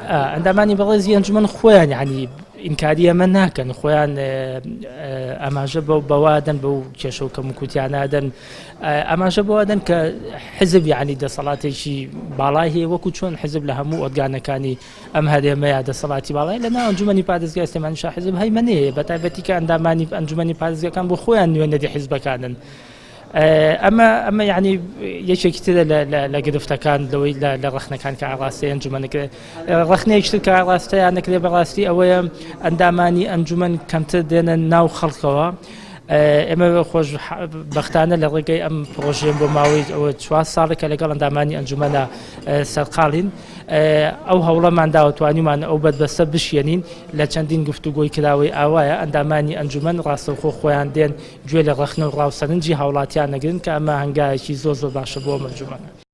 ئەندامانی بەڕێزی ئەنجومەن خۆیان یعنی ئینکاری ئەمە ناکەن خۆیان ئاماژە بەوادەن بەو کێشە و کەموکوتیانادەن ئاماژە بەوادەن کە حزب یعنی دەسەڵاتێکی باڵای هەیە وەکو چۆن حزب لە هەموو ئۆرگانەکانی ئەم هەرێمەیە دەسەڵاتی باڵای لەناو ئەنجومەنی پارێزگای سلێمانی شا حزب هەیمەنەیە بەتایبەتی کە ئەندامانی ئەنجومەنی پارێزگاکان بۆ خۆیان نوێنەری حیزبەکانن ئەمە یعنی یەکێکی ترە لە گرفتەکان لەوەی لە ڕەخنەکان کە ئاڕاستەی ئەنجومەنەکە ڕەخنەیەکتر کە ئاڕاستەیان نەکرێ بەڕاستی ئەوەیە ئەندامانی ئەنجومەن کەمتر دێنە ناو خەڵکەوە ئێمە خۆشبەختانە لە ڕێگەی ئەم پرۆژێن بۆ ماوەی ئەوە 4 ساڵێکە لەگەڵ ئەندامانی ئەنجومەنە سەرقاڵین ئەو هەوڵەمان داوەتوانیمان ئەو بەدبەستە بشێنین لە چەندین گفتوگۆی کراوەی ئاوایە ئەندامانی ئەنجومەن ڕاستەوخۆ خۆیان دێن گوێ لە ڕەخنە و ڕاوسەرنجی هاوڵاتیان نەگرن کە ئەمە هەنگایەکی زۆر باشە بۆ ئەنجومەنە.